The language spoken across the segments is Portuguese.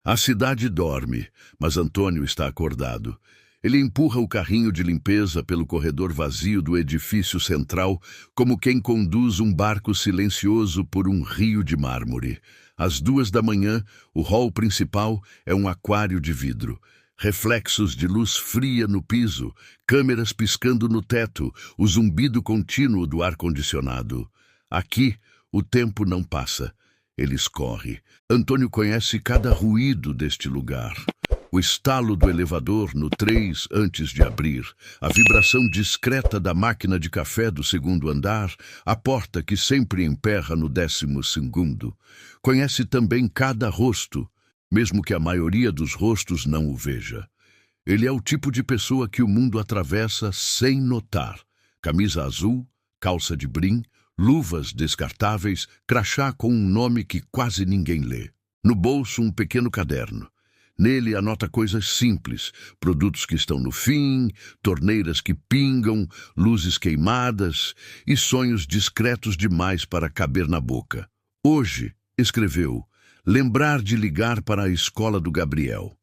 A cidade dorme, mas Antônio está acordado. Ele empurra o carrinho de limpeza pelo corredor vazio do edifício central, como quem conduz um barco silencioso por um rio de mármore. Às 2 da manhã, o hall principal é um aquário de vidro. Reflexos de luz fria no piso, câmeras piscando no teto, o zumbido contínuo do ar-condicionado. Aqui, o tempo não passa. Ele escorre. Antônio conhece cada ruído deste lugar. O estalo do elevador no 3 antes de abrir, a vibração discreta da máquina de café do segundo andar, a porta que sempre emperra no 12º. Conhece também cada rosto, mesmo que a maioria dos rostos não o veja. Ele é o tipo de pessoa que o mundo atravessa sem notar. Camisa azul, calça de brim, luvas descartáveis, crachá com um nome que quase ninguém lê. No bolso, um pequeno caderno. Nele anota coisas simples, produtos que estão no fim, torneiras que pingam, luzes queimadas e sonhos discretos demais para caber na boca. Hoje, escreveu, lembrar de ligar para a escola do Gabriel.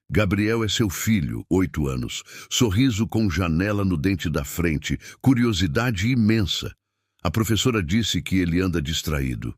Gabriel é seu filho, 8 anos, sorriso com janela no dente da frente, curiosidade imensa. A professora disse que ele anda distraído.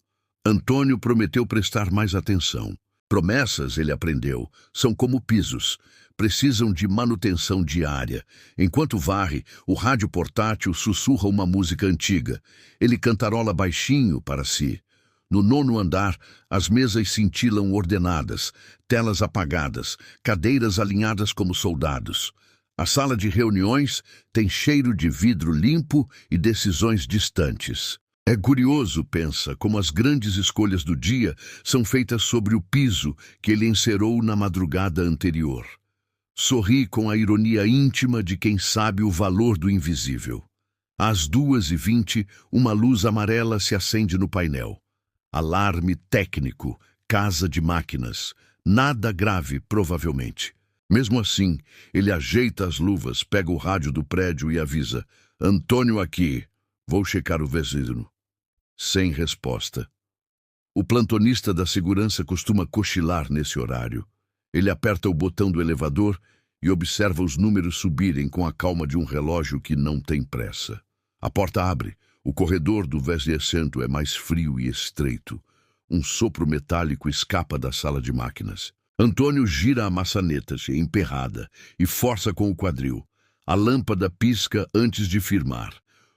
Antônio prometeu prestar mais atenção. Promessas, ele aprendeu, são como pisos. Precisam de manutenção diária. Enquanto varre, o rádio portátil sussurra uma música antiga. Ele cantarola baixinho para si. No 9º andar, as mesas cintilam ordenadas, telas apagadas, cadeiras alinhadas como soldados. A sala de reuniões tem cheiro de vidro limpo e decisões distantes. É curioso, pensa, como as grandes escolhas do dia são feitas sobre o piso que ele encerou na madrugada anterior. Sorri com a ironia íntima de quem sabe o valor do invisível. Às 2h20, uma luz amarela se acende no painel. Alarme técnico, casa de máquinas. Nada grave, provavelmente. Mesmo assim, ele ajeita as luvas, pega o rádio do prédio e avisa: Antônio aqui, vou checar o vizinho. Sem resposta. O plantonista da segurança costuma cochilar nesse horário. Ele aperta o botão do elevador e observa os números subirem com a calma de um relógio que não tem pressa. A porta abre. O corredor do 20º é mais frio e estreito. Um sopro metálico escapa da sala de máquinas. Antônio gira a maçaneta, emperrada, e força com o quadril. A lâmpada pisca antes de firmar.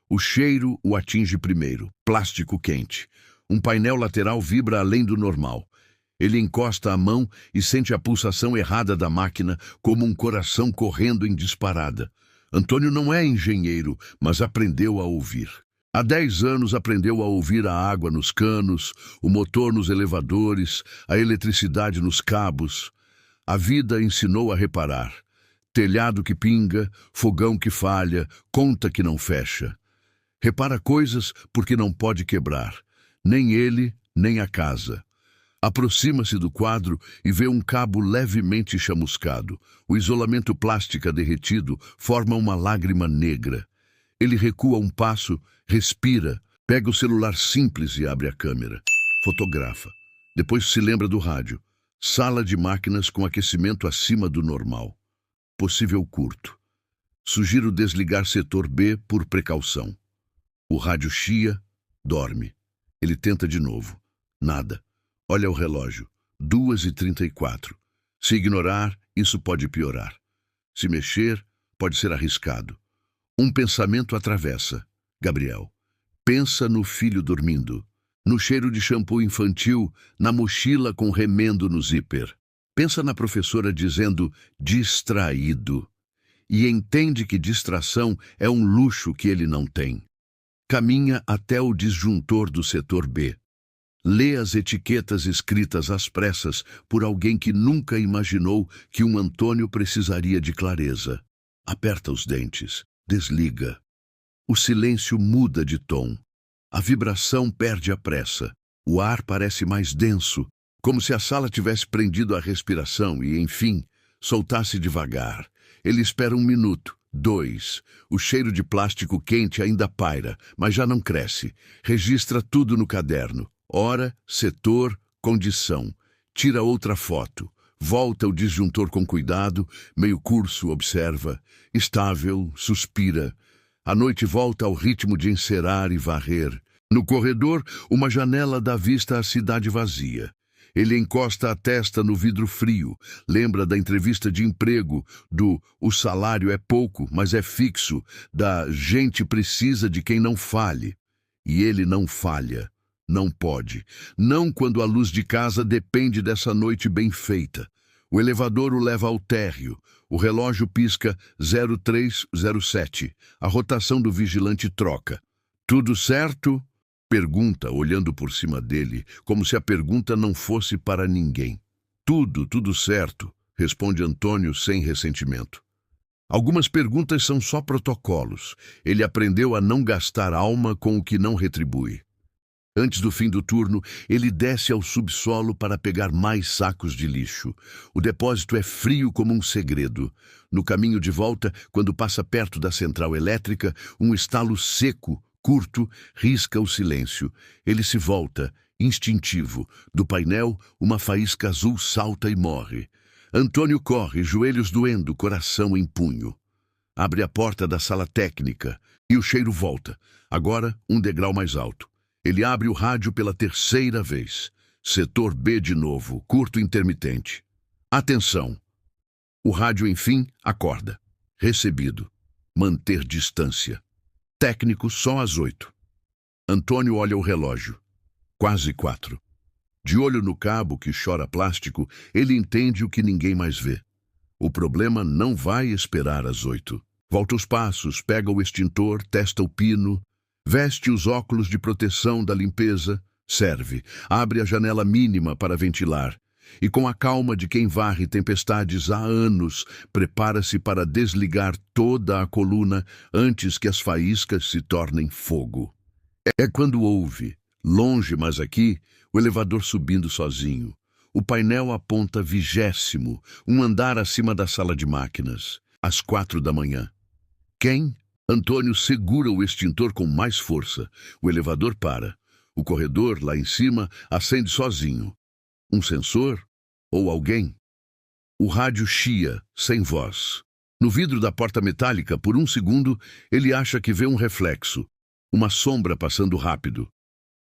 O cheiro o atinge primeiro, plástico quente. Um painel lateral vibra além do normal. Ele encosta a mão e sente a pulsação errada da máquina, como um coração correndo em disparada. Antônio não é engenheiro, mas aprendeu a ouvir. Há 10 anos aprendeu a ouvir a água nos canos, o motor nos elevadores, a eletricidade nos cabos. A vida ensinou a reparar. Telhado que pinga, fogão que falha, conta que não fecha. Repara coisas porque não pode quebrar. Nem ele, nem a casa. Aproxima-se do quadro e vê um cabo levemente chamuscado. O isolamento plástico derretido forma uma lágrima negra. Ele recua um passo, respira, pega o celular simples e abre a câmera. Fotografa. Depois se lembra do rádio. Sala de máquinas com aquecimento acima do normal. Possível curto. Sugiro desligar setor B por precaução. O rádio chia, dorme. Ele tenta de novo. Nada. Olha o relógio. 2h34. Se ignorar, isso pode piorar. Se mexer, pode ser arriscado. Um pensamento atravessa. Gabriel. Pensa no filho dormindo. No cheiro de shampoo infantil, na mochila com remendo no zíper. Pensa na professora dizendo distraído. E entende que distração é um luxo que ele não tem. Caminha até o disjuntor do setor B. Lê as etiquetas escritas às pressas por alguém que nunca imaginou que um Antônio precisaria de clareza. Aperta os dentes. Desliga. O silêncio muda de tom. A vibração perde a pressa. O ar parece mais denso, como se a sala tivesse prendido a respiração e, enfim, soltasse devagar. Ele espera 1 minuto, 2. O cheiro de plástico quente ainda paira, mas já não cresce. Registra tudo no caderno. Hora, setor, condição. Tira outra foto. Volta o disjuntor com cuidado, meio curso, observa. Estável, suspira. A noite volta ao ritmo de encerar e varrer. No corredor, uma janela dá vista à cidade vazia. Ele encosta a testa no vidro frio, lembra da entrevista de emprego, do "o salário é pouco, mas é fixo", da "gente precisa de quem não falhe". E ele não falha, não pode. Não quando a luz de casa depende dessa noite bem feita. O elevador o leva ao térreo. O relógio pisca 0307. A rotação do vigilante troca. "Tudo certo?" Pergunta, olhando por cima dele, como se a pergunta não fosse para ninguém. Tudo certo", responde Antônio sem ressentimento. Algumas perguntas são só protocolos. Ele aprendeu a não gastar alma com o que não retribui. Antes do fim do turno, ele desce ao subsolo para pegar mais sacos de lixo. O depósito é frio como um segredo. No caminho de volta, quando passa perto da central elétrica, um estalo seco, curto, risca o silêncio. Ele se volta, instintivo. Do painel, uma faísca azul salta e morre. Antônio corre, joelhos doendo, coração em punho. Abre a porta da sala técnica e o cheiro volta. Agora, um degrau mais alto. Ele abre o rádio pela terceira vez. Setor B de novo, curto intermitente. "Atenção!" O rádio, enfim, acorda. Recebido. Manter distância. Técnico só às 8. Antônio olha o relógio. Quase 4. De olho no cabo que chora plástico, ele entende o que ninguém mais vê. O problema não vai esperar às 8. Volta os passos, pega o extintor, testa o pino, veste os óculos de proteção da limpeza, serve, abre a janela mínima para ventilar e, com a calma de quem varre tempestades há anos, prepara-se para desligar toda a coluna antes que as faíscas se tornem fogo. É quando ouve, longe mas aqui, o elevador subindo sozinho. O painel aponta 20º, um andar acima da sala de máquinas, às 4 da manhã. Quem? Antônio segura o extintor com mais força. O elevador para. O corredor, lá em cima, acende sozinho. Um sensor? Ou alguém? O rádio chia, sem voz. No vidro da porta metálica, por um segundo, ele acha que vê um reflexo. Uma sombra passando rápido.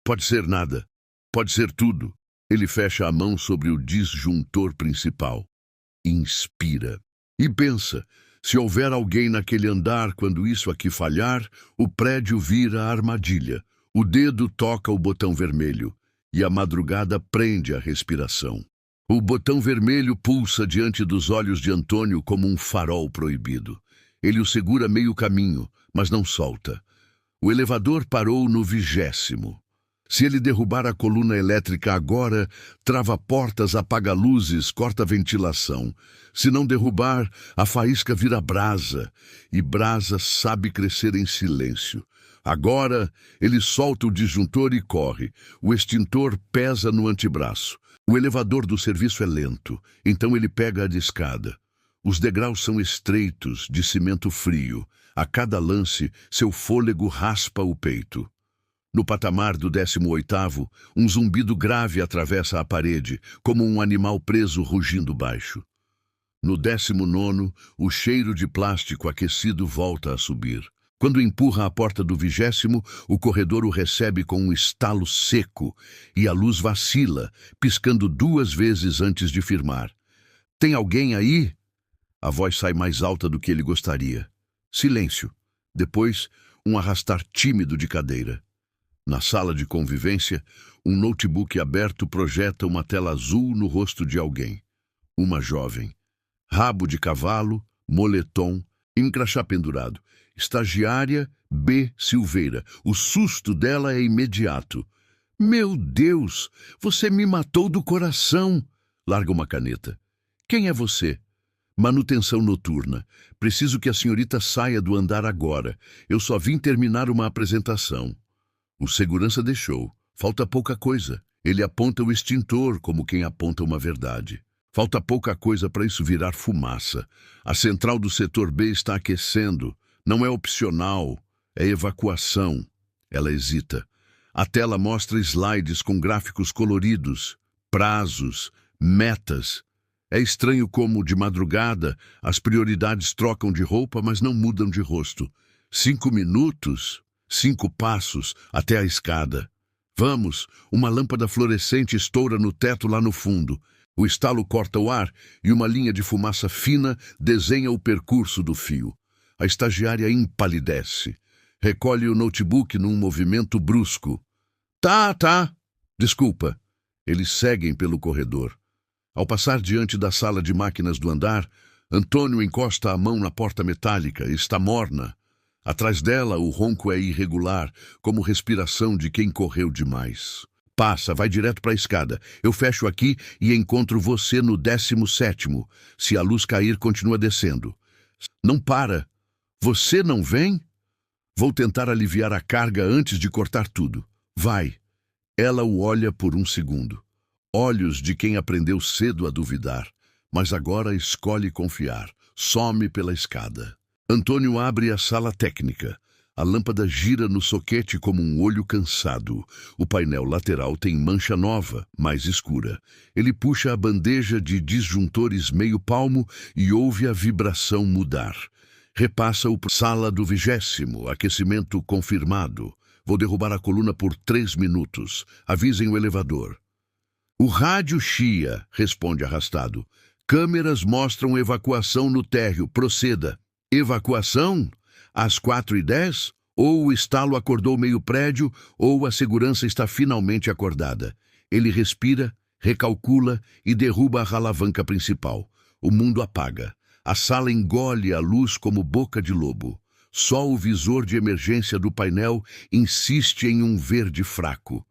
Pode ser nada. Pode ser tudo. Ele fecha a mão sobre o disjuntor principal. Inspira. E pensa, se houver alguém naquele andar quando isso aqui falhar, o prédio vira armadilha. O dedo toca o botão vermelho e a madrugada prende a respiração. O botão vermelho pulsa diante dos olhos de Antônio como um farol proibido. Ele o segura meio caminho, mas não solta. O elevador parou no 20º. Se ele derrubar a coluna elétrica agora, trava portas, apaga luzes, corta ventilação. Se não derrubar, a faísca vira brasa, e brasa sabe crescer em silêncio. Agora, ele solta o disjuntor e corre. O extintor pesa no antebraço. O elevador do serviço é lento, então ele pega a escada. Os degraus são estreitos, de cimento frio. A cada lance, seu fôlego raspa o peito. No patamar do 18º, um zumbido grave atravessa a parede, como um animal preso rugindo baixo. No 19º, o cheiro de plástico aquecido volta a subir. Quando empurra a porta do 20º, o corredor o recebe com um estalo seco e a luz vacila, piscando 2 vezes antes de firmar. "Tem alguém aí?" A voz sai mais alta do que ele gostaria. Silêncio. Depois, um arrastar tímido de cadeira. Na sala de convivência, um notebook aberto projeta uma tela azul no rosto de alguém. Uma jovem. Rabo de cavalo, moletom, engraxá pendurado. Estagiária B. Silveira. O susto dela é imediato. "Meu Deus, você me matou do coração!" Larga uma caneta. "Quem é você?" "Manutenção noturna. Preciso que a senhorita saia do andar agora. Eu só vim terminar uma apresentação." O segurança deixou. Falta pouca coisa. Ele aponta o extintor como quem aponta uma verdade. Falta pouca coisa para isso virar fumaça. A central do setor B está aquecendo. Não é opcional. É evacuação. Ela hesita. A tela mostra slides com gráficos coloridos, prazos, metas. É estranho como, de madrugada, as prioridades trocam de roupa, mas não mudam de rosto. 5 minutos, 5 passos até a escada. Vamos, uma lâmpada fluorescente estoura no teto lá no fundo. O estalo corta o ar e uma linha de fumaça fina desenha o percurso do fio. A estagiária empalidece. Recolhe o notebook num movimento brusco. Tá. Desculpa. Eles seguem pelo corredor. Ao passar diante da sala de máquinas do andar, Antônio encosta a mão na porta metálica. Está morna. Atrás dela, o ronco é irregular, como respiração de quem correu demais. Passa, vai direto para a escada. Eu fecho aqui e encontro você no 17º. Se a luz cair, continua descendo. Não para. Você não vem? Vou tentar aliviar a carga antes de cortar tudo. Vai. Ela o olha por um segundo. Olhos de quem aprendeu cedo a duvidar, mas agora escolhe confiar. Some pela escada. Antônio abre a sala técnica. A lâmpada gira no soquete como um olho cansado. O painel lateral tem mancha nova, mais escura. Ele puxa a bandeja de disjuntores meio palmo e ouve a vibração mudar. Repassa o sala do 20º, aquecimento confirmado. Vou derrubar a coluna por 3 minutos. Avisem o elevador. O rádio chia, responde arrastado. Câmeras mostram evacuação no térreo. Proceda. Evacuação? Às 4h10? Ou o estalo acordou meio prédio, ou a segurança está finalmente acordada. Ele respira, recalcula e derruba a alavanca principal. O mundo apaga. A sala engole a luz como boca de lobo. Só o visor de emergência do painel insiste em um verde fraco.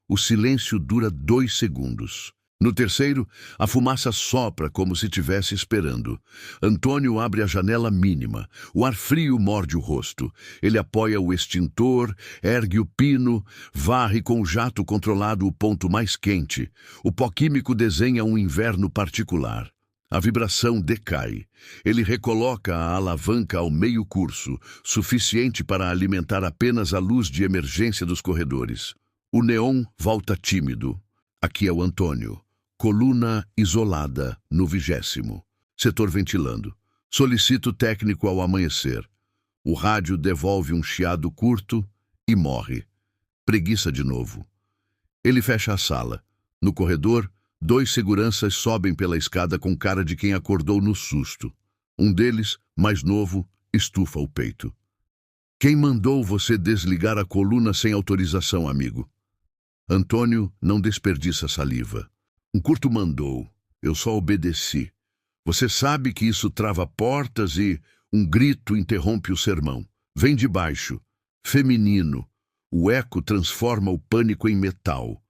O silêncio dura 2 segundos. No terceiro, a fumaça sopra como se estivesse esperando. Antônio abre a janela mínima. O ar frio morde o rosto. Ele apoia o extintor, ergue o pino, varre com o jato controlado o ponto mais quente. O pó químico desenha um inverno particular. A vibração decai. Ele recoloca a alavanca ao meio curso, suficiente para alimentar apenas a luz de emergência dos corredores. O neon volta tímido. Aqui é o Antônio. Coluna isolada no 20º. Setor ventilando. Solicito técnico ao amanhecer. O rádio devolve um chiado curto e morre. Preguiça de novo. Ele fecha a sala. No corredor, 2 seguranças sobem pela escada com cara de quem acordou no susto. Um deles, mais novo, estufa o peito. Quem mandou você desligar a coluna sem autorização, amigo? Antônio não desperdiça saliva. Um curto mandou. Eu só obedeci. Você sabe que isso trava portas e um grito interrompe o sermão. Vem de baixo. Feminino. O eco transforma o pânico em metal.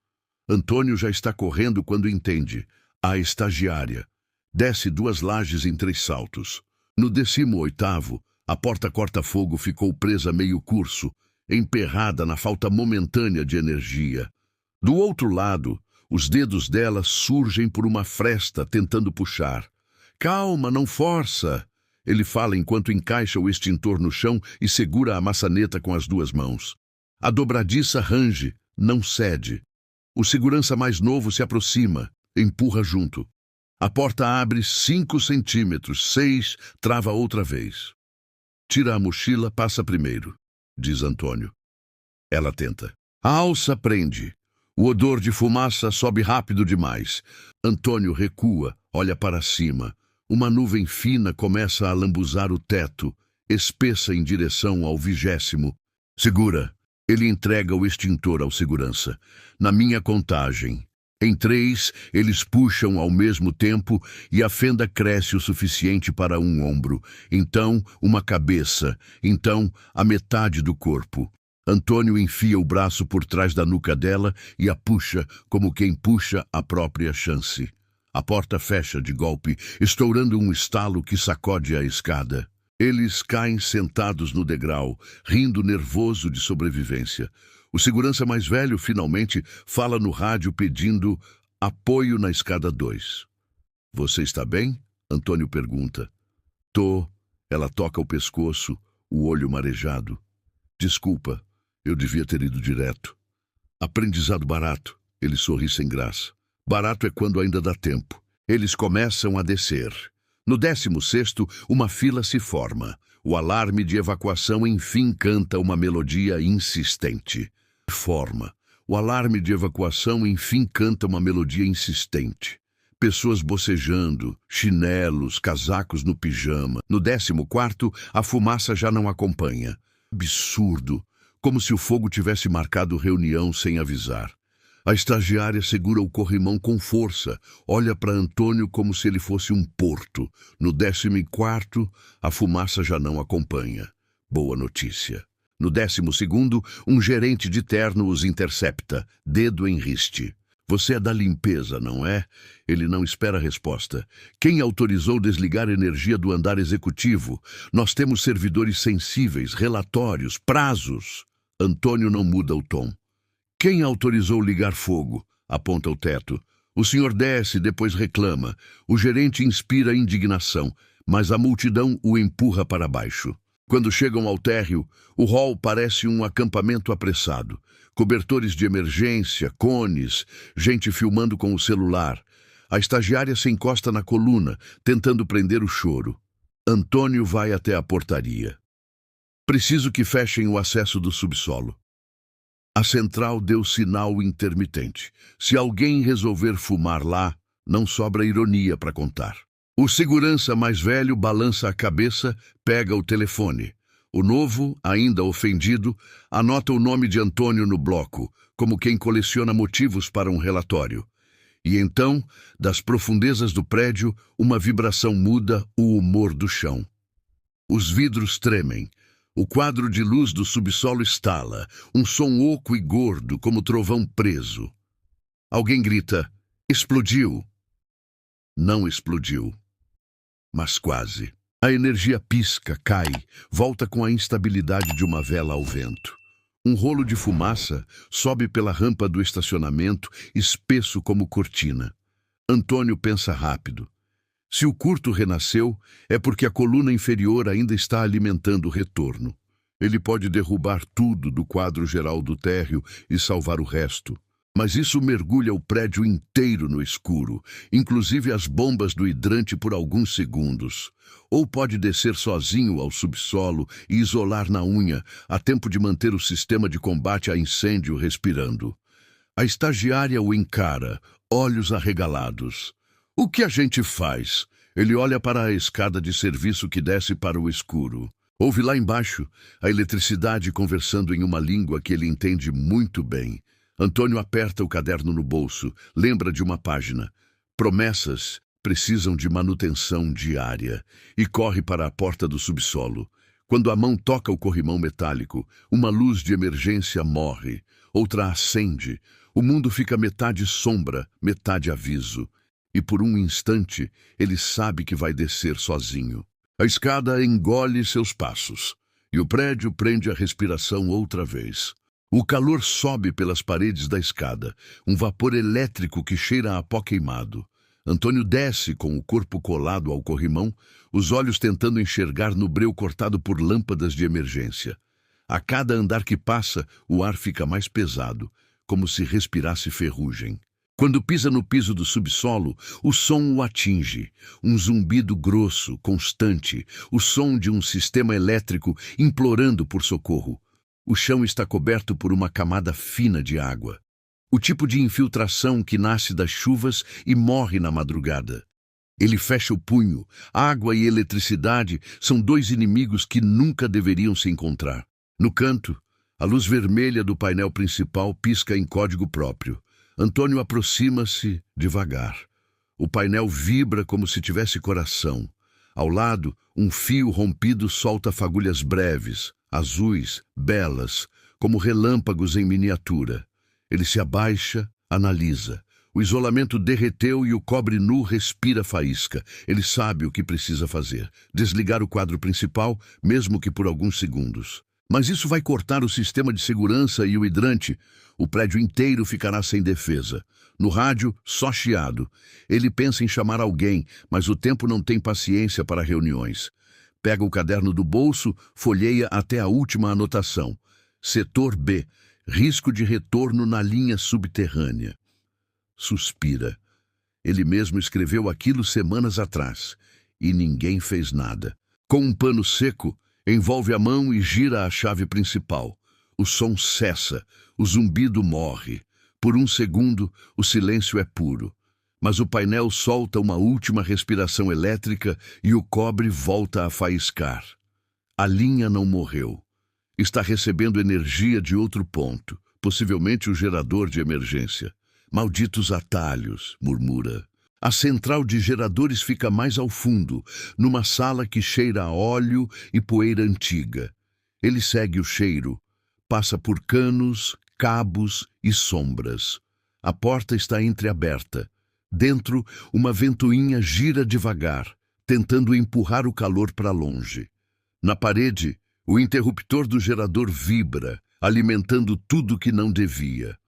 Antônio já está correndo quando entende. A estagiária. Desce 2 lajes em 3 saltos. No 18º, a porta corta-fogo ficou presa meio curso, emperrada na falta momentânea de energia. Do outro lado, os dedos dela surgem por uma fresta tentando puxar. Calma, não força! Ele fala enquanto encaixa o extintor no chão e segura a maçaneta com as 2 mãos. A dobradiça range, não cede. O segurança mais novo se aproxima, empurra junto. A porta abre 5 centímetros, 6, trava outra vez. Tira a mochila, passa primeiro, diz Antônio. Ela tenta. A alça prende. O odor de fumaça sobe rápido demais. Antônio recua, olha para cima. Uma nuvem fina começa a lambuzar o teto, espessa em direção ao 20º. Segura. Ele entrega o extintor ao segurança. Na minha contagem. Em 3, eles puxam ao mesmo tempo e a fenda cresce o suficiente para um ombro. Então, uma cabeça. Então, a metade do corpo. Antônio enfia o braço por trás da nuca dela e a puxa como quem puxa a própria chance. A porta fecha de golpe, estourando um estalo que sacode a escada. Eles caem sentados no degrau, rindo nervoso de sobrevivência. O segurança mais velho, finalmente, fala no rádio pedindo apoio na escada 2. Você está bem? Antônio pergunta. Tô. Ela toca o pescoço, o olho marejado. Desculpa, eu devia ter ido direto. Aprendizado barato. Ele sorri sem graça. Barato é quando ainda dá tempo. Eles começam a descer. No 16º, uma fila se forma. O alarme de evacuação enfim canta uma melodia insistente. O alarme de evacuação enfim canta uma melodia insistente. Pessoas bocejando, chinelos, casacos no pijama. No 14º, a fumaça já não acompanha. Absurdo, como se o fogo tivesse marcado reunião sem avisar. A estagiária segura o corrimão com força, olha para Antônio como se ele fosse um porto. No 14º, a fumaça já não acompanha. Boa notícia. No 12º, um gerente de terno os intercepta, dedo em riste. Você é da limpeza, não é? Ele não espera a resposta. Quem autorizou desligar a energia do andar executivo? Nós temos servidores sensíveis, relatórios, prazos. Antônio não muda o tom. Quem autorizou ligar fogo? Aponta o teto. O senhor desce, depois reclama. O gerente inspira indignação, mas a multidão o empurra para baixo. Quando chegam ao térreo, o hall parece um acampamento apressado. Cobertores de emergência, cones, gente filmando com o celular. A estagiária se encosta na coluna, tentando prender o choro. Antônio vai até a portaria. Preciso que fechem o acesso do subsolo. A central deu sinal intermitente. Se alguém resolver fumar lá, não sobra ironia para contar. O segurança mais velho balança a cabeça, pega o telefone. O novo, ainda ofendido, anota o nome de Antônio no bloco, como quem coleciona motivos para um relatório. E então, das profundezas do prédio, uma vibração muda o humor do chão. Os vidros tremem. O quadro de luz do subsolo estala, um som oco e gordo, como trovão preso. Alguém grita, explodiu. Não explodiu, mas quase. A energia pisca, cai, volta com a instabilidade de uma vela ao vento. Um rolo de fumaça sobe pela rampa do estacionamento, espesso como cortina. Antônio pensa rápido. Se o curto renasceu, é porque a coluna inferior ainda está alimentando o retorno. Ele pode derrubar tudo do quadro geral do térreo e salvar o resto. Mas isso mergulha o prédio inteiro no escuro, inclusive as bombas do hidrante por alguns segundos. Ou pode descer sozinho ao subsolo e isolar na unha, a tempo de manter o sistema de combate a incêndio respirando. A estagiária o encara, olhos arregalados. O que a gente faz? Ele olha para a escada de serviço que desce para o escuro. Ouve lá embaixo a eletricidade conversando em uma língua que ele entende muito bem. Antônio aperta o caderno no bolso, lembra de uma página. Promessas precisam de manutenção diária e corre para a porta do subsolo. Quando a mão toca o corrimão metálico, uma luz de emergência morre, outra acende. O mundo fica metade sombra, metade aviso. E por um instante, ele sabe que vai descer sozinho. A escada engole seus passos, e o prédio prende a respiração outra vez. O calor sobe pelas paredes da escada, um vapor elétrico que cheira a pó queimado. Antônio desce com o corpo colado ao corrimão, os olhos tentando enxergar no breu cortado por lâmpadas de emergência. A cada andar que passa, o ar fica mais pesado, como se respirasse ferrugem. Quando pisa no piso do subsolo, o som o atinge. Um zumbido grosso, constante, o som de um sistema elétrico implorando por socorro. O chão está coberto por uma camada fina de água. O tipo de infiltração que nasce das chuvas e morre na madrugada. Ele fecha o punho. Água e eletricidade são dois inimigos que nunca deveriam se encontrar. No canto, a luz vermelha do painel principal pisca em código próprio. Antônio aproxima-se devagar. O painel vibra como se tivesse coração. Ao lado, um fio rompido solta fagulhas breves, azuis, belas, como relâmpagos em miniatura. Ele se abaixa, analisa. O isolamento derreteu e o cobre nu respira faísca. Ele sabe o que precisa fazer. Desligar o quadro principal, mesmo que por alguns segundos. Mas isso vai cortar o sistema de segurança e o hidrante. O prédio inteiro ficará sem defesa. No rádio, só chiado. Ele pensa em chamar alguém, mas o tempo não tem paciência para reuniões. Pega o caderno do bolso, folheia até a última anotação. Setor B. Risco de retorno na linha subterrânea. Suspira. Ele mesmo escreveu aquilo semanas atrás, e ninguém fez nada. Com um pano seco, envolve a mão e gira a chave principal. O som cessa, o zumbido morre. Por um segundo, o silêncio é puro. Mas o painel solta uma última respiração elétrica e o cobre volta a faiscar. A linha não morreu. Está recebendo energia de outro ponto, possivelmente o gerador de emergência. Malditos atalhos, murmura. A central de geradores fica mais ao fundo, numa sala que cheira a óleo e poeira antiga. Ele segue o cheiro, passa por canos, cabos e sombras. A porta está entreaberta. Dentro, uma ventoinha gira devagar, tentando empurrar o calor para longe. Na parede, o interruptor do gerador vibra, alimentando tudo que não devia.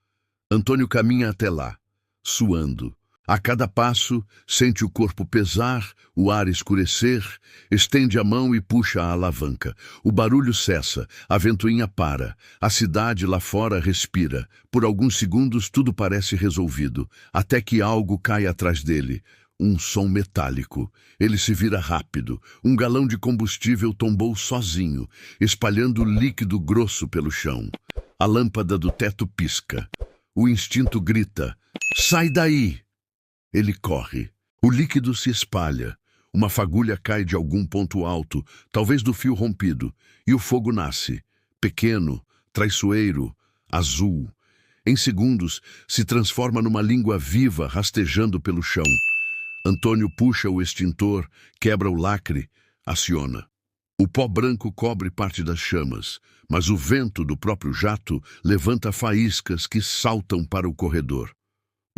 Antônio caminha até lá, suando. A cada passo, sente o corpo pesar, o ar escurecer, estende a mão e puxa a alavanca. O barulho cessa, a ventoinha para, a cidade lá fora respira. Por alguns segundos tudo parece resolvido, até que algo cai atrás dele. Um som metálico. Ele se vira rápido. Um galão de combustível tombou sozinho, espalhando líquido grosso pelo chão. A lâmpada do teto pisca. O instinto grita: "Sai daí!" Ele corre. O líquido se espalha. Uma fagulha cai de algum ponto alto, talvez do fio rompido, e o fogo nasce. Pequeno, traiçoeiro, azul. Em segundos, se transforma numa língua viva rastejando pelo chão. Antônio puxa o extintor, quebra o lacre, aciona. O pó branco cobre parte das chamas, mas o vento do próprio jato levanta faíscas que saltam para o corredor.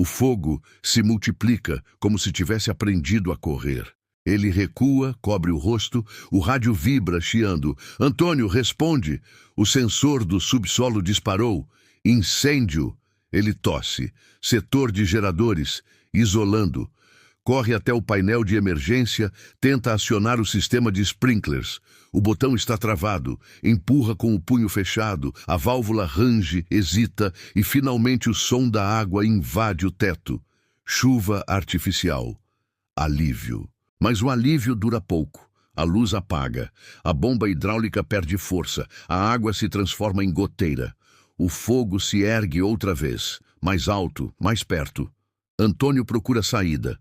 O fogo se multiplica como se tivesse aprendido a correr. Ele recua, cobre o rosto, o rádio vibra, chiando. "Antônio, responde!" O sensor do subsolo disparou. "Incêndio!" Ele tosse. "Setor de geradores, isolando." Corre até o painel de emergência, tenta acionar o sistema de sprinklers. O botão está travado, empurra com o punho fechado, a válvula range, hesita e finalmente o som da água invade o teto. Chuva artificial. Alívio. Mas o alívio dura pouco. A luz apaga. A bomba hidráulica perde força. A água se transforma em goteira. O fogo se ergue outra vez, mais alto, mais perto. Antônio procura saída.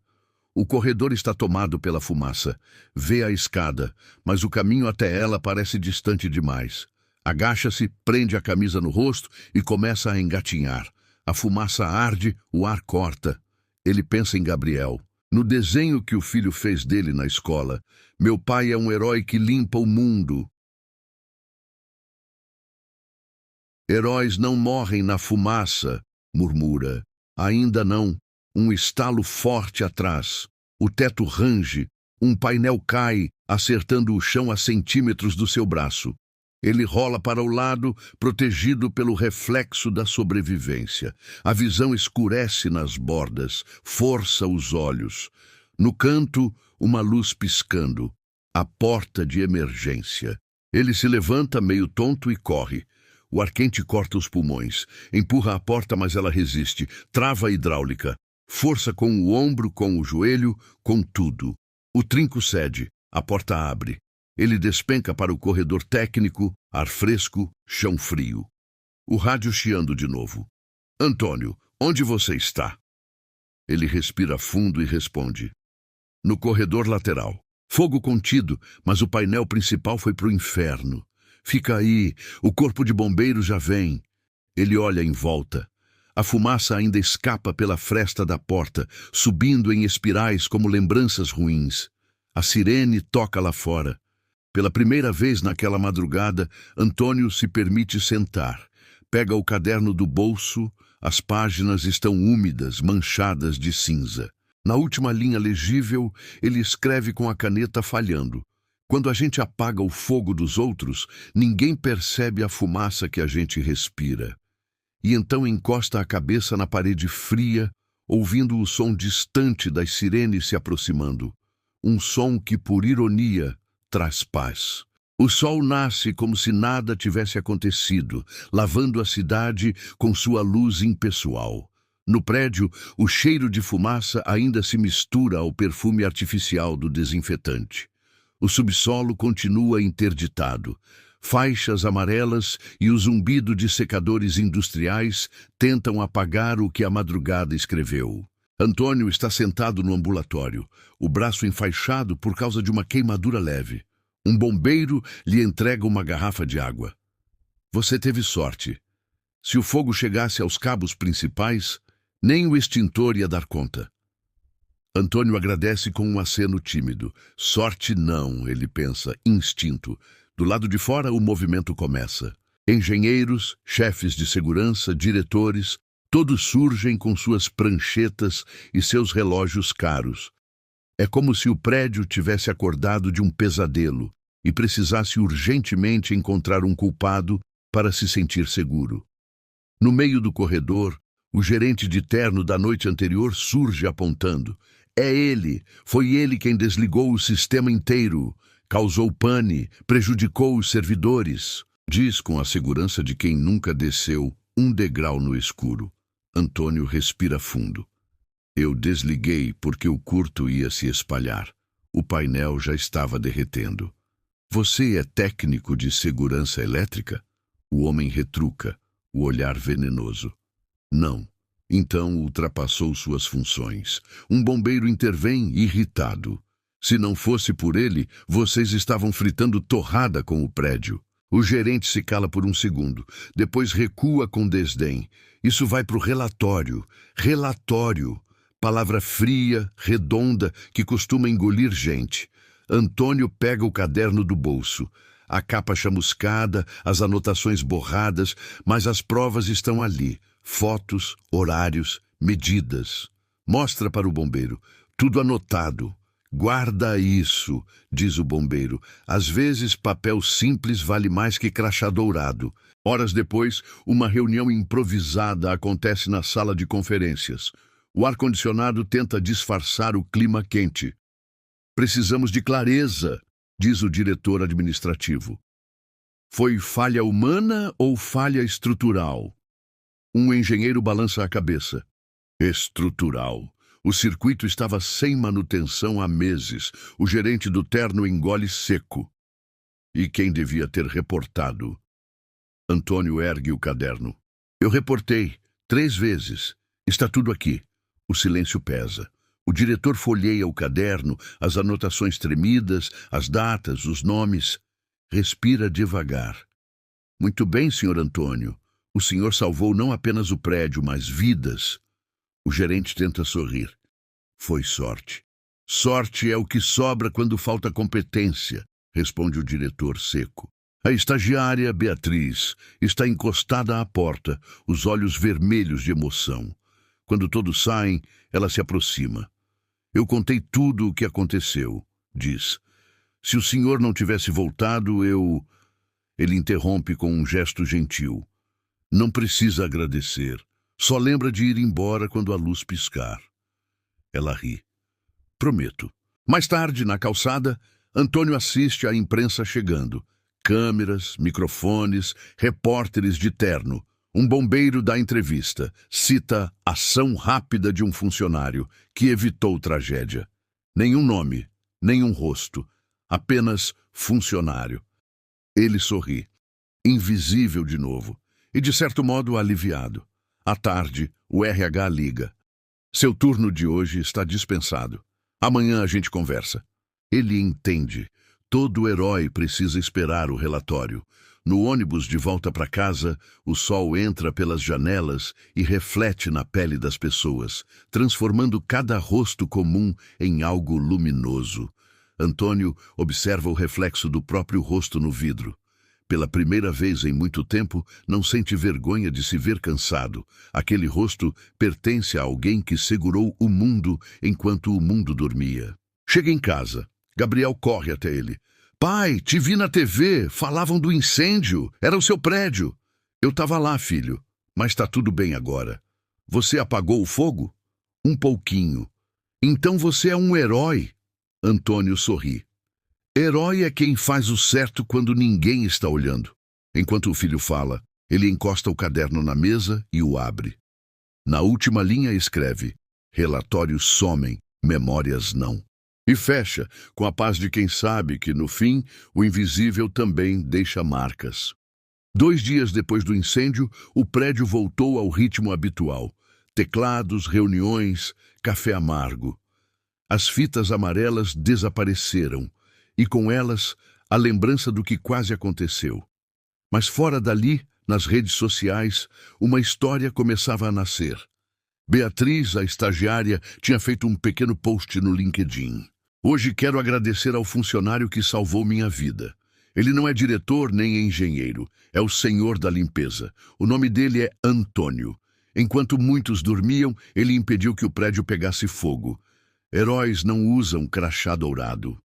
O corredor está tomado pela fumaça. Vê a escada, mas o caminho até ela parece distante demais. Agacha-se, prende a camisa no rosto e começa a engatinhar. A fumaça arde, o ar corta. Ele pensa em Gabriel. No desenho que o filho fez dele na escola. "Meu pai é um herói que limpa o mundo." "Heróis não morrem na fumaça", murmura. "Ainda não." Um estalo forte atrás. O teto range. Um painel cai, acertando o chão a centímetros do seu braço. Ele rola para o lado, protegido pelo reflexo da sobrevivência. A visão escurece nas bordas, força os olhos. No canto, uma luz piscando. A porta de emergência. Ele se levanta meio tonto e corre. O ar quente corta os pulmões. Empurra a porta, mas ela resiste. Trava a hidráulica. Força com o ombro, com o joelho, com tudo. O trinco cede, a porta abre. Ele despenca para o corredor técnico, ar fresco, chão frio. O rádio chiando de novo. "Antônio, onde você está?" Ele respira fundo e responde. "No corredor lateral. Fogo contido, mas o painel principal foi para o inferno. Fica aí, o corpo de bombeiros já vem." Ele olha em volta. A fumaça ainda escapa pela fresta da porta, subindo em espirais como lembranças ruins. A sirene toca lá fora. Pela primeira vez naquela madrugada, Antônio se permite sentar. Pega o caderno do bolso, as páginas estão úmidas, manchadas de cinza. Na última linha legível, ele escreve com a caneta falhando. "Quando a gente apaga o fogo dos outros, ninguém percebe a fumaça que a gente respira." E então encosta a cabeça na parede fria, ouvindo o som distante das sirenes se aproximando. Um som que, por ironia, traz paz. O sol nasce como se nada tivesse acontecido, lavando a cidade com sua luz impessoal. No prédio, o cheiro de fumaça ainda se mistura ao perfume artificial do desinfetante. O subsolo continua interditado. Faixas amarelas e o zumbido de secadores industriais tentam apagar o que a madrugada escreveu. Antônio está sentado no ambulatório, o braço enfaixado por causa de uma queimadura leve. Um bombeiro lhe entrega uma garrafa de água. Você teve sorte. Se o fogo chegasse aos cabos principais, nem o extintor ia dar conta. Antônio agradece com um aceno tímido. Sorte não, ele pensa, instinto. Do lado de fora, o movimento começa. Engenheiros, chefes de segurança, diretores, todos surgem com suas pranchetas e seus relógios caros. É como se o prédio tivesse acordado de um pesadelo e precisasse urgentemente encontrar um culpado para se sentir seguro. No meio do corredor, o gerente de terno da noite anterior surge apontando. É ele, foi ele quem desligou o sistema inteiro, causou pane, prejudicou os servidores. Diz com a segurança de quem nunca desceu um degrau no escuro. Antônio respira fundo. Eu desliguei porque o curto ia se espalhar. O painel já estava derretendo. Você é técnico de segurança elétrica? O homem retruca, o olhar venenoso. Não. Então ultrapassou suas funções. Um bombeiro intervém irritado. Se não fosse por ele, vocês estavam fritando torrada com o prédio. O gerente se cala por um segundo, depois recua com desdém. Isso vai para o relatório. Relatório. Palavra fria, redonda, que costuma engolir gente. Antônio pega o caderno do bolso. A capa chamuscada, as anotações borradas, mas as provas estão ali. Fotos, horários, medidas. Mostra para o bombeiro. Tudo anotado. Guarda isso, diz o bombeiro. Às vezes, papel simples vale mais que crachá dourado. Horas depois, uma reunião improvisada acontece na sala de conferências. O ar-condicionado tenta disfarçar o clima quente. Precisamos de clareza, diz o diretor administrativo. Foi falha humana ou falha estrutural? Um engenheiro balança a cabeça. Estrutural. O circuito estava sem manutenção há meses. O gerente do terno engole seco. E quem devia ter reportado? Antônio ergue o caderno. Eu reportei 3 vezes. Está tudo aqui. O silêncio pesa. O diretor folheia o caderno, as anotações tremidas, as datas, os nomes. Respira devagar. Muito bem, senhor Antônio. O senhor salvou não apenas o prédio, mas vidas. O gerente tenta sorrir. Foi sorte. Sorte é o que sobra quando falta competência, responde o diretor seco. A estagiária, Beatriz, está encostada à porta, os olhos vermelhos de emoção. Quando todos saem, ela se aproxima. Eu contei tudo o que aconteceu, diz. Se o senhor não tivesse voltado, eu... Ele interrompe com um gesto gentil. Não precisa agradecer. Só lembra de ir embora quando a luz piscar. Ela ri. Prometo. Mais tarde, na calçada, Antônio assiste à imprensa chegando. Câmeras, microfones, repórteres de terno. Um bombeiro dá entrevista. Cita ação rápida de um funcionário que evitou tragédia. Nenhum nome, nenhum rosto. Apenas funcionário. Ele sorri. Invisível de novo. E, de certo modo, aliviado. À tarde, o RH liga. Seu turno de hoje está dispensado. Amanhã a gente conversa. Ele entende. Todo herói precisa esperar o relatório. No ônibus de volta para casa, o sol entra pelas janelas e reflete na pele das pessoas, transformando cada rosto comum em algo luminoso. Antônio observa o reflexo do próprio rosto no vidro. Pela primeira vez em muito tempo, não sente vergonha de se ver cansado. Aquele rosto pertence a alguém que segurou o mundo enquanto o mundo dormia. Chega em casa. Gabriel corre até ele. Pai, te vi na TV. Falavam do incêndio. Era o seu prédio. Eu estava lá, filho. Mas está tudo bem agora. Você apagou o fogo? Um pouquinho. Então você é um herói. Antônio sorri. Herói é quem faz o certo quando ninguém está olhando. Enquanto o filho fala, ele encosta o caderno na mesa e o abre. Na última linha escreve: relatórios somem, memórias não. E fecha, com a paz de quem sabe que, no fim, o invisível também deixa marcas. 2 dias depois do incêndio, o prédio voltou ao ritmo habitual. Teclados, reuniões, café amargo. As fitas amarelas desapareceram, e com elas, a lembrança do que quase aconteceu. Mas fora dali, nas redes sociais, uma história começava a nascer. Beatriz, a estagiária, tinha feito um pequeno post no LinkedIn. Hoje quero agradecer ao funcionário que salvou minha vida. Ele não é diretor nem engenheiro, é o senhor da limpeza. O nome dele é Antônio. Enquanto muitos dormiam, ele impediu que o prédio pegasse fogo. Heróis não usam crachá dourado.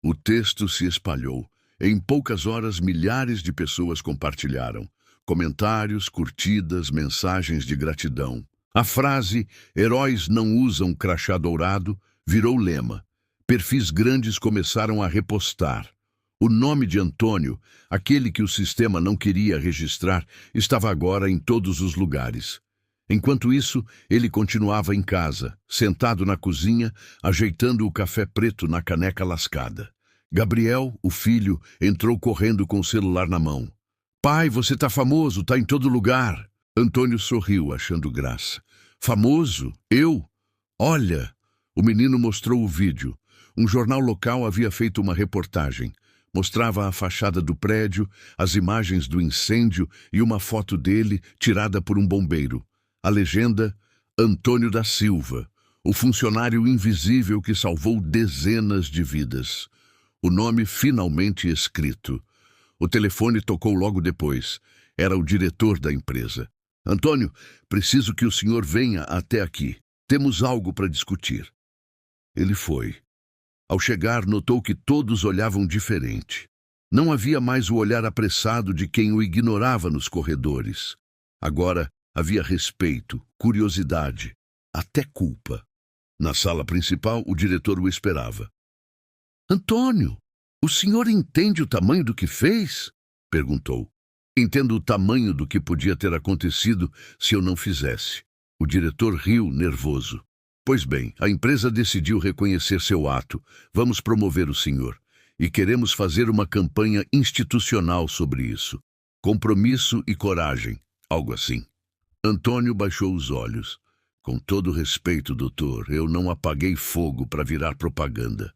O texto se espalhou. Em poucas horas, milhares de pessoas compartilharam. Comentários, curtidas, mensagens de gratidão. A frase "heróis não usam crachá dourado" virou lema. Perfis grandes começaram a repostar. O nome de Antônio, aquele que o sistema não queria registrar, estava agora em todos os lugares. Enquanto isso, ele continuava em casa, sentado na cozinha, ajeitando o café preto na caneca lascada. Gabriel, o filho, entrou correndo com o celular na mão. "Pai, você tá famoso, tá em todo lugar." Antônio sorriu, achando graça. "Famoso? Eu? Olha!" O menino mostrou o vídeo. Um jornal local havia feito uma reportagem. Mostrava a fachada do prédio, as imagens do incêndio e uma foto dele tirada por um bombeiro. A legenda: Antônio da Silva, o funcionário invisível que salvou dezenas de vidas. O nome finalmente escrito. O telefone tocou logo depois. Era o diretor da empresa. "Antônio, preciso que o senhor venha até aqui. Temos algo para discutir." Ele foi. Ao chegar, notou que todos olhavam diferente. Não havia mais o olhar apressado de quem o ignorava nos corredores. Agora havia respeito, curiosidade, até culpa. Na sala principal, o diretor o esperava. "Antônio, o senhor entende o tamanho do que fez?" perguntou. "Entendo o tamanho do que podia ter acontecido se eu não fizesse." O diretor riu, nervoso. "Pois bem, a empresa decidiu reconhecer seu ato. Vamos promover o senhor. E queremos fazer uma campanha institucional sobre isso. Compromisso e coragem, algo assim." Antônio baixou os olhos. "Com todo respeito, doutor, eu não apaguei fogo para virar propaganda."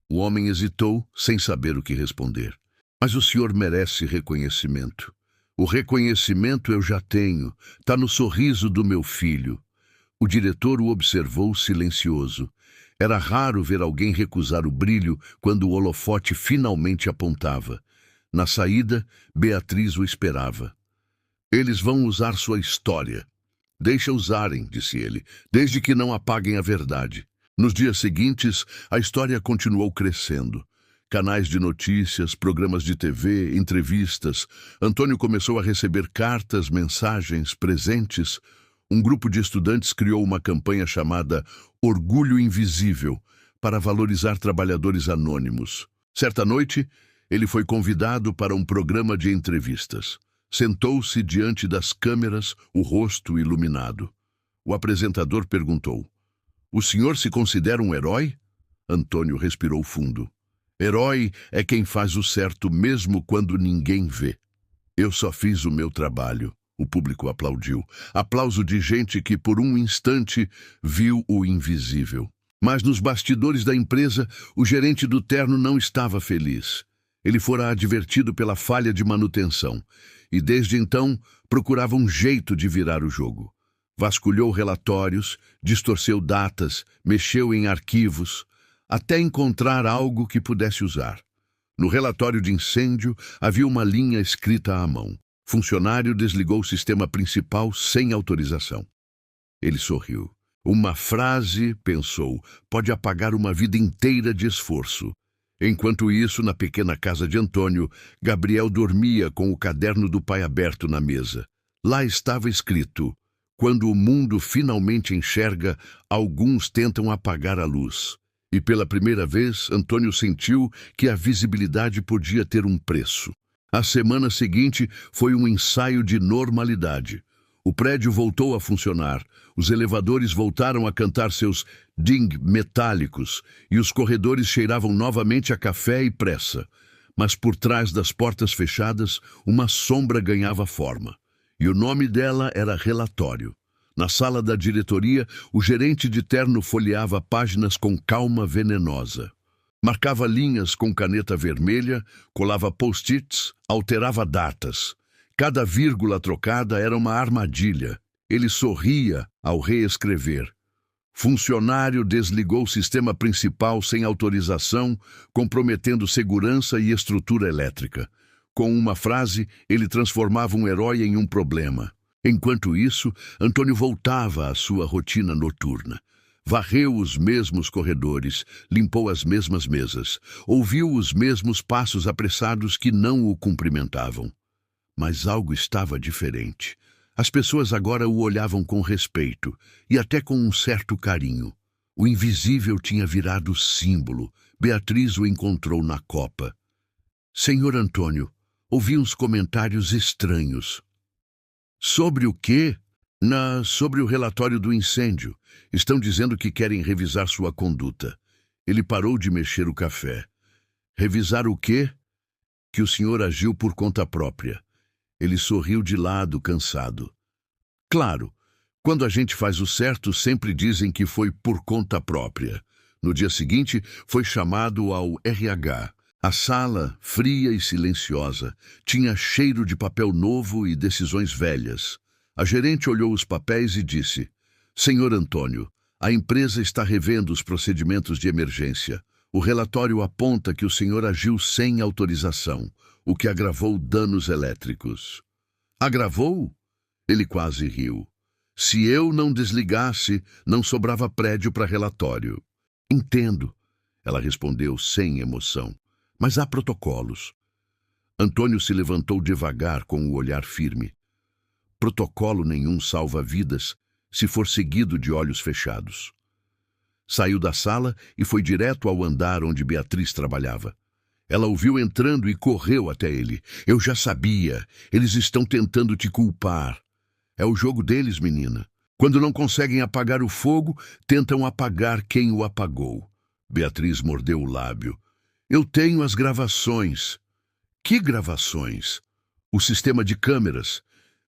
O homem hesitou, sem saber o que responder. "Mas o senhor merece reconhecimento." "O reconhecimento eu já tenho. Tá no sorriso do meu filho." O diretor o observou silencioso. Era raro ver alguém recusar o brilho quando o holofote finalmente apontava. Na saída, Beatriz o esperava. "Eles vão usar sua história." "Deixa usarem", disse ele, "desde que não apaguem a verdade." Nos dias seguintes, a história continuou crescendo. Canais de notícias, programas de TV, entrevistas. Antônio começou a receber cartas, mensagens, presentes. Um grupo de estudantes criou uma campanha chamada Orgulho Invisível para valorizar trabalhadores anônimos. Certa noite, ele foi convidado para um programa de entrevistas. Sentou-se diante das câmeras, o rosto iluminado. O apresentador perguntou: "O senhor se considera um herói?" Antônio respirou fundo. "Herói é quem faz o certo mesmo quando ninguém vê." "Eu só fiz o meu trabalho." O público aplaudiu. Aplauso de gente que, por um instante, viu o invisível. Mas nos bastidores da empresa, o gerente do terno não estava feliz. Ele fora advertido pela falha de manutenção. E, desde então, procurava um jeito de virar o jogo. Vasculhou relatórios, distorceu datas, mexeu em arquivos, até encontrar algo que pudesse usar. No relatório de incêndio, havia uma linha escrita à mão. Funcionário desligou o sistema principal sem autorização. Ele sorriu. Uma frase, pensou, pode apagar uma vida inteira de esforço. Enquanto isso, na pequena casa de Antônio, Gabriel dormia com o caderno do pai aberto na mesa. Lá estava escrito: "Quando o mundo finalmente enxerga, alguns tentam apagar a luz." E pela primeira vez, Antônio sentiu que a visibilidade podia ter um preço. A semana seguinte foi um ensaio de normalidade. O prédio voltou a funcionar, os elevadores voltaram a cantar seus ding metálicos e os corredores cheiravam novamente a café e pressa. Mas por trás das portas fechadas, uma sombra ganhava forma. E o nome dela era relatório. Na sala da diretoria, o gerente de terno folheava páginas com calma venenosa. Marcava linhas com caneta vermelha, colava post-its, alterava datas. Cada vírgula trocada era uma armadilha. Ele sorria ao reescrever. Funcionário desligou o sistema principal sem autorização, comprometendo segurança e estrutura elétrica. Com uma frase, ele transformava um herói em um problema. Enquanto isso, Antônio voltava à sua rotina noturna. Varreu os mesmos corredores, limpou as mesmas mesas, ouviu os mesmos passos apressados que não o cumprimentavam. Mas algo estava diferente. As pessoas agora o olhavam com respeito e até com um certo carinho. O invisível tinha virado símbolo. Beatriz o encontrou na copa. Senhor Antônio, ouvi uns comentários estranhos. Sobre o quê? Sobre o relatório do incêndio. Estão dizendo que querem revisar sua conduta. Ele parou de mexer o café. Revisar o quê? Que o senhor agiu por conta própria. Ele sorriu de lado, cansado. Claro, quando a gente faz o certo, sempre dizem que foi por conta própria. No dia seguinte, foi chamado ao RH. A sala, fria e silenciosa, tinha cheiro de papel novo e decisões velhas. A gerente olhou os papéis e disse: Senhor Antônio, a empresa está revendo os procedimentos de emergência. O relatório aponta que o senhor agiu sem autorização, o que agravou danos elétricos. Agravou? Ele quase riu. Se eu não desligasse, não sobrava prédio para relatório. Entendo, ela respondeu sem emoção. Mas há protocolos. Antônio se levantou devagar com o olhar firme. Protocolo nenhum salva vidas se for seguido de olhos fechados. Saiu da sala e foi direto ao andar onde Beatriz trabalhava. Ela o viu entrando e correu até ele. Eu já sabia. Eles estão tentando te culpar. É o jogo deles, menina. Quando não conseguem apagar o fogo, tentam apagar quem o apagou. Beatriz mordeu o lábio. Eu tenho as gravações. Que gravações? O sistema de câmeras.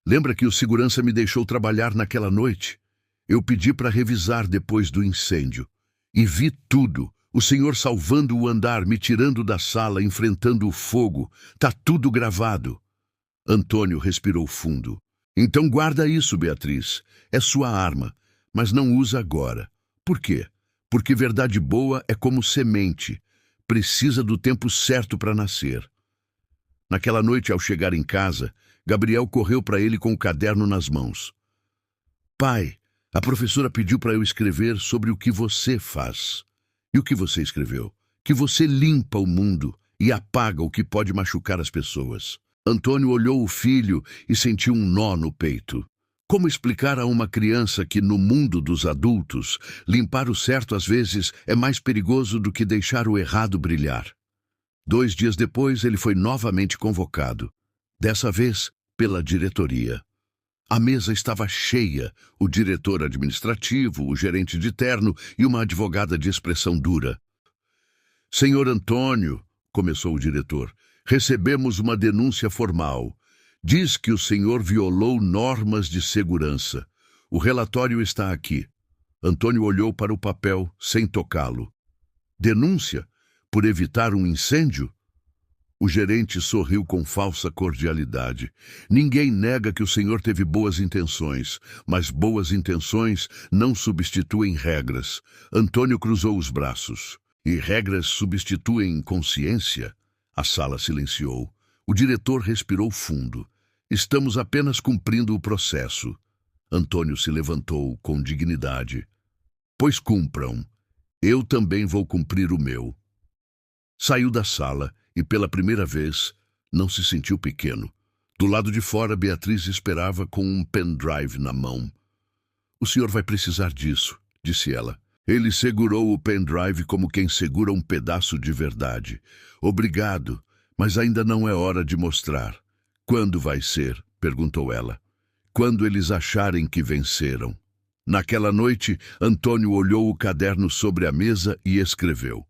Lembra que o segurança me deixou trabalhar naquela noite? Eu pedi para revisar depois do incêndio. E vi tudo. O senhor salvando o andar, me tirando da sala, enfrentando o fogo. Tá tudo gravado. Antônio respirou fundo. Então guarda isso, Beatriz. É sua arma. Mas não usa agora. Por quê? Porque verdade boa é como semente. Precisa do tempo certo para nascer. Naquela noite, ao chegar em casa, Gabriel correu para ele com o caderno nas mãos. Pai, a professora pediu para eu escrever sobre o que você faz. E o que você escreveu? Que você limpa o mundo e apaga o que pode machucar as pessoas. Antônio olhou o filho e sentiu um nó no peito. Como explicar a uma criança que, no mundo dos adultos, limpar o certo às vezes é mais perigoso do que deixar o errado brilhar? 2 dias depois, ele foi novamente convocado. Dessa vez, pela diretoria. A mesa estava cheia, o diretor administrativo, o gerente de terno e uma advogada de expressão dura. Senhor Antônio, começou o diretor, recebemos uma denúncia formal. Diz que o senhor violou normas de segurança. O relatório está aqui. Antônio olhou para o papel, sem tocá-lo. Denúncia? Por evitar um incêndio? O gerente sorriu com falsa cordialidade. Ninguém nega que o senhor teve boas intenções, mas boas intenções não substituem regras. Antônio cruzou os braços. E regras substituem consciência? A sala silenciou. O diretor respirou fundo. Estamos apenas cumprindo o processo. Antônio se levantou com dignidade. Pois cumpram. Eu também vou cumprir o meu. Saiu da sala e, pela primeira vez, não se sentiu pequeno. Do lado de fora, Beatriz esperava com um pendrive na mão. O senhor vai precisar disso, disse ela. Ele segurou o pendrive como quem segura um pedaço de verdade. Obrigado, mas ainda não é hora de mostrar. Quando vai ser? Perguntou ela. quando eles acharem que venceram. Naquela noite, Antônio olhou o caderno sobre a mesa e escreveu: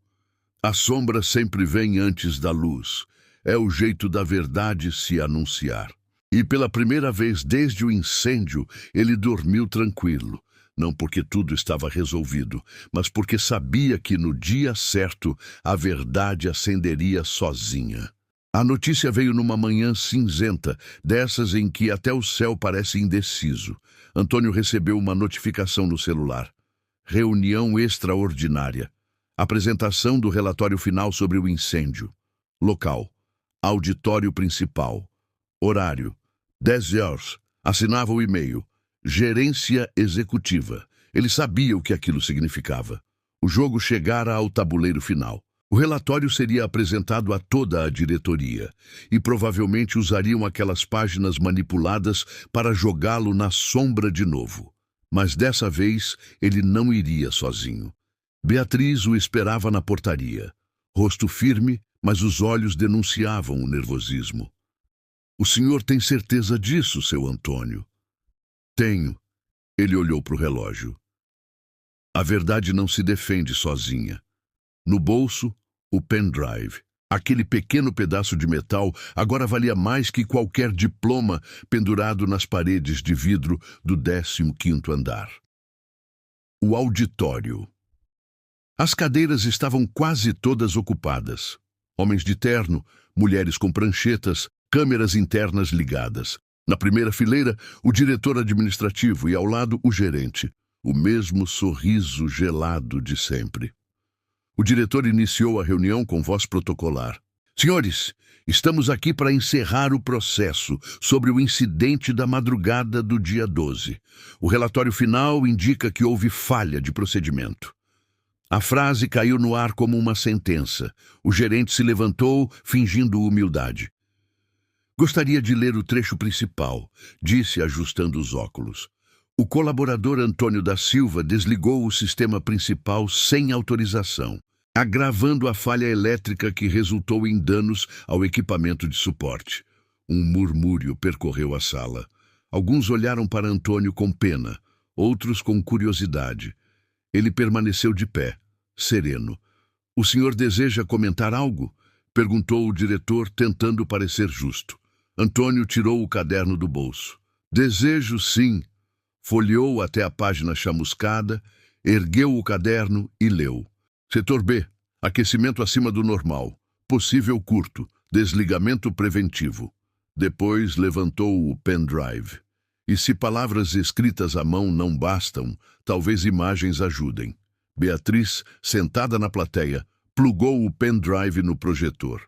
A sombra sempre vem antes da luz. É o jeito da verdade se anunciar. E pela primeira vez desde o incêndio, ele dormiu tranquilo. Não porque tudo estava resolvido, mas porque sabia que no dia certo a verdade acenderia sozinha. A notícia veio numa manhã cinzenta, dessas em que até o céu parece indeciso. Antônio recebeu uma notificação no celular. Reunião extraordinária. Apresentação do relatório final sobre o incêndio. Local: auditório principal. Horário: 10 horas. Assinava o e-mail: Gerência Executiva. Ele sabia o que aquilo significava. O jogo chegara ao tabuleiro final. O relatório seria apresentado a toda a diretoria e provavelmente usariam aquelas páginas manipuladas para jogá-lo na sombra de novo. Mas dessa vez ele não iria sozinho. Beatriz o esperava na portaria. Rosto firme, mas os olhos denunciavam o nervosismo. O senhor tem certeza disso, seu Antônio? Tenho. Ele olhou para o relógio. A verdade não se defende sozinha. No bolso, o pendrive. Aquele pequeno pedaço de metal agora valia mais que qualquer diploma pendurado nas paredes de vidro do 15º andar. O auditório. As cadeiras estavam quase todas ocupadas. Homens de terno, mulheres com pranchetas, câmeras internas ligadas. Na primeira fileira, o diretor administrativo e ao lado o gerente. O mesmo sorriso gelado de sempre. O diretor iniciou a reunião com voz protocolar. Senhores, estamos aqui para encerrar o processo sobre o incidente da madrugada do dia 12. O relatório final indica que houve falha de procedimento. A frase caiu no ar como uma sentença. O gerente se levantou, fingindo humildade. Gostaria de ler o trecho principal, disse ajustando os óculos. O colaborador Antônio da Silva desligou o sistema principal sem autorização, agravando a falha elétrica que resultou em danos ao equipamento de suporte. Um murmúrio percorreu a sala. Alguns olharam para Antônio com pena, outros com curiosidade. Ele permaneceu de pé, sereno. O senhor deseja comentar algo? Perguntou o diretor, tentando parecer justo. Antônio tirou o caderno do bolso. Desejo, sim. Folheou até a página chamuscada, ergueu o caderno e leu. Setor B. Aquecimento acima do normal. Possível curto. Desligamento preventivo. Depois levantou o pendrive. E se palavras escritas à mão não bastam, talvez imagens ajudem. Beatriz, sentada na plateia, plugou o pendrive no projetor.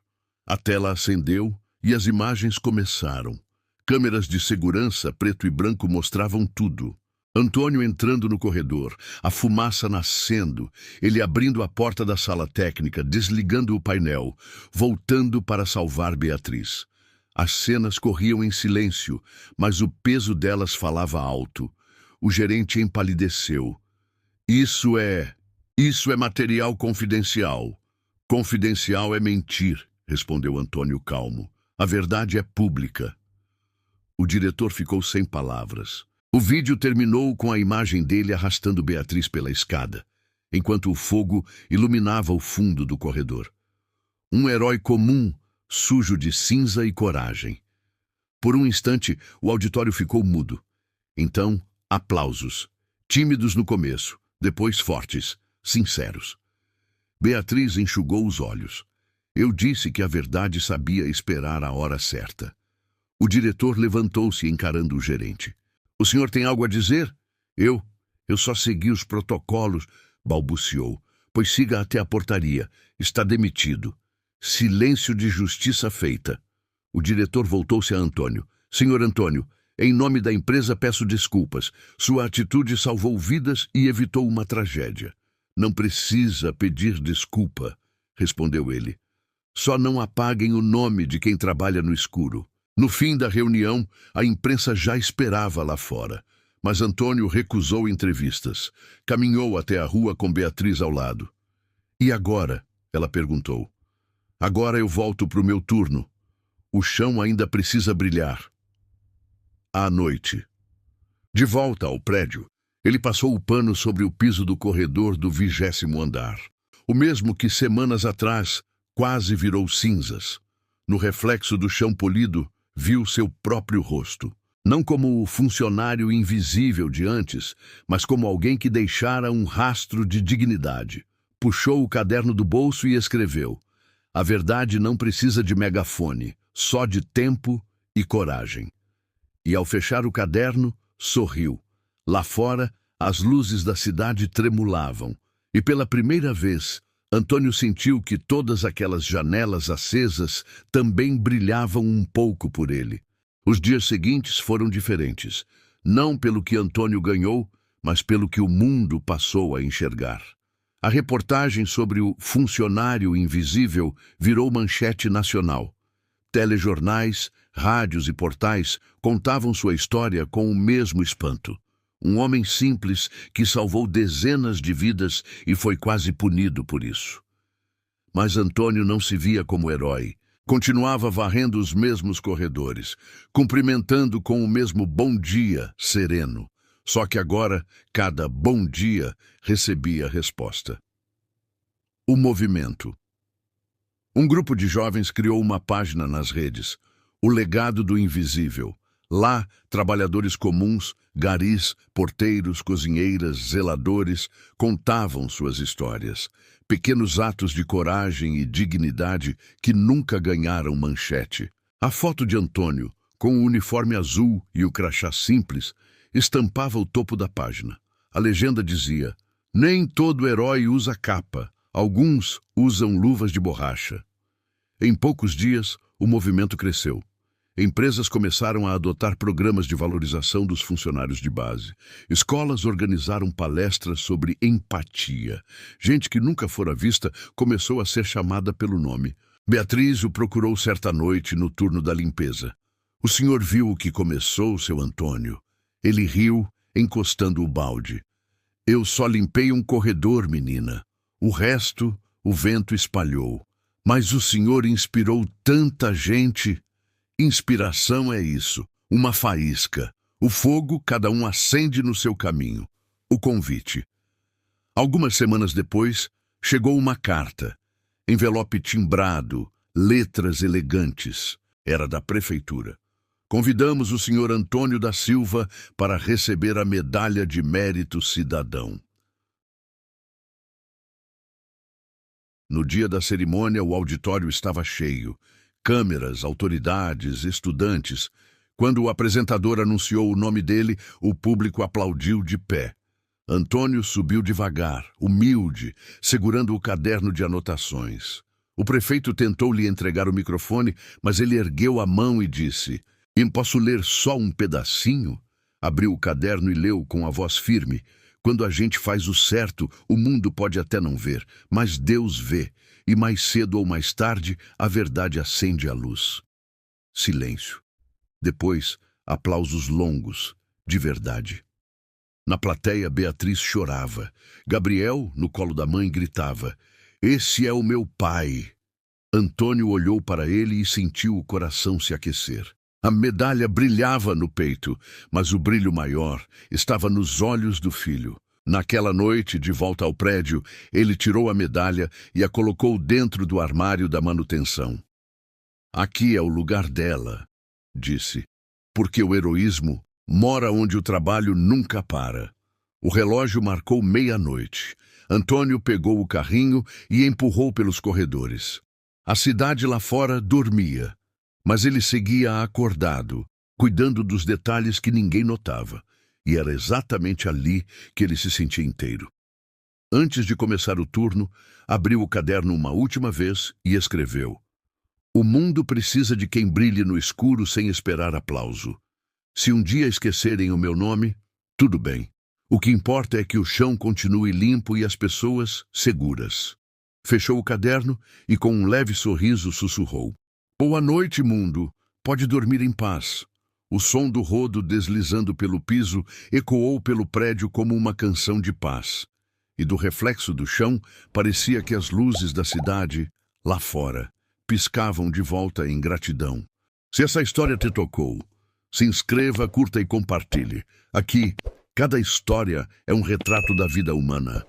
A tela acendeu e as imagens começaram. Câmeras de segurança preto e branco mostravam tudo. Antônio entrando no corredor, a fumaça nascendo, ele abrindo a porta da sala técnica, desligando o painel, voltando para salvar Beatriz. As cenas corriam em silêncio, mas o peso delas falava alto. O gerente empalideceu. Isso é material confidencial. Confidencial é mentir, respondeu Antônio calmo. A verdade é pública. O diretor ficou sem palavras. O vídeo terminou com a imagem dele arrastando Beatriz pela escada, enquanto o fogo iluminava o fundo do corredor. Um herói comum, sujo de cinza e coragem. Por um instante, o auditório ficou mudo. Então, aplausos. Tímidos no começo, depois fortes, sinceros. Beatriz enxugou os olhos. Eu disse que a verdade sabia esperar a hora certa. O diretor levantou-se encarando o gerente. O senhor tem algo a dizer? Eu só segui os protocolos, balbuciou. Pois siga até a portaria. Está demitido. Silêncio de justiça feita. O diretor voltou-se a Antônio. Senhor Antônio, em nome da empresa peço desculpas. Sua atitude salvou vidas e evitou uma tragédia. Não precisa pedir desculpa, respondeu ele. Só não apaguem o nome de quem trabalha no escuro. No fim da reunião, a imprensa já esperava lá fora. Mas Antônio recusou entrevistas. Caminhou até a rua com Beatriz ao lado. E agora? Ela perguntou. Agora eu volto para o meu turno. O chão ainda precisa brilhar. À noite. De volta ao prédio, ele passou o pano sobre o piso do corredor do 20º andar. O mesmo que semanas atrás quase virou cinzas. No reflexo do chão polido, viu seu próprio rosto. Não como o funcionário invisível de antes, mas como alguém que deixara um rastro de dignidade. Puxou o caderno do bolso e escreveu: "A verdade não precisa de megafone, só de tempo e coragem." E ao fechar o caderno, sorriu. Lá fora, as luzes da cidade tremulavam, e pela primeira vez, Antônio sentiu que todas aquelas janelas acesas também brilhavam um pouco por ele. Os dias seguintes foram diferentes, não pelo que Antônio ganhou, mas pelo que o mundo passou a enxergar. A reportagem sobre o funcionário invisível virou manchete nacional. Telejornais, rádios e portais contavam sua história com o mesmo espanto. Um homem simples que salvou dezenas de vidas e foi quase punido por isso. Mas Antônio não se via como herói. Continuava varrendo os mesmos corredores, cumprimentando com o mesmo bom dia sereno. Só que agora, cada bom dia recebia resposta. O movimento. Um grupo de jovens criou uma página nas redes, O Legado do Invisível. Lá, trabalhadores comuns, garis, porteiros, cozinheiras, zeladores, contavam suas histórias. Pequenos atos de coragem e dignidade que nunca ganharam manchete. A foto de Antônio, com o uniforme azul e o crachá simples, estampava o topo da página. A legenda dizia: "Nem todo herói usa capa, alguns usam luvas de borracha." Em poucos dias, o movimento cresceu. Empresas começaram a adotar programas de valorização dos funcionários de base. Escolas organizaram palestras sobre empatia. Gente que nunca fora vista começou a ser chamada pelo nome. Beatriz o procurou certa noite no turno da limpeza. "O senhor viu o que começou, seu Antônio?" Ele riu, encostando o balde. "Eu só limpei um corredor, menina. O resto, o vento espalhou. Mas o senhor inspirou tanta gente." Inspiração é isso, uma faísca. O fogo cada um acende no seu caminho. O convite. Algumas semanas depois, chegou uma carta. Envelope timbrado, letras elegantes. Era da prefeitura. "Convidamos o senhor Antônio da Silva para receber a Medalha de Mérito Cidadão." No dia da cerimônia, o auditório estava cheio. Câmeras, autoridades, estudantes. Quando o apresentador anunciou o nome dele, o público aplaudiu de pé. Antônio subiu devagar, humilde, segurando o caderno de anotações. O prefeito tentou lhe entregar o microfone, mas ele ergueu a mão e disse: Posso ler só um pedacinho?" Abriu o caderno e leu com a voz firme: "Quando a gente faz o certo, o mundo pode até não ver, mas Deus vê. E mais cedo ou mais tarde, a verdade acende a luz." Silêncio. Depois, aplausos longos, de verdade. Na plateia, Beatriz chorava. Gabriel, no colo da mãe, gritava: "Esse é o meu pai." Antônio olhou para ele e sentiu o coração se aquecer. A medalha brilhava no peito, mas o brilho maior estava nos olhos do filho. Naquela noite, de volta ao prédio, ele tirou a medalha e a colocou dentro do armário da manutenção. "Aqui é o lugar dela", disse, "porque o heroísmo mora onde o trabalho nunca para." O relógio marcou meia-noite. Antônio pegou o carrinho e empurrou pelos corredores. A cidade lá fora dormia, mas ele seguia acordado, cuidando dos detalhes que ninguém notava. E era exatamente ali que ele se sentia inteiro. Antes de começar o turno, abriu o caderno uma última vez e escreveu: "O mundo precisa de quem brilhe no escuro sem esperar aplauso. Se um dia esquecerem o meu nome, tudo bem. O que importa é que o chão continue limpo e as pessoas seguras." Fechou o caderno e com um leve sorriso sussurrou: "Boa noite, mundo. Pode dormir em paz." O som do rodo deslizando pelo piso ecoou pelo prédio como uma canção de paz. E do reflexo do chão, parecia que as luzes da cidade, lá fora, piscavam de volta em gratidão. Se essa história te tocou, Se inscreva, curta e compartilhe. Aqui, cada história é um retrato da vida humana.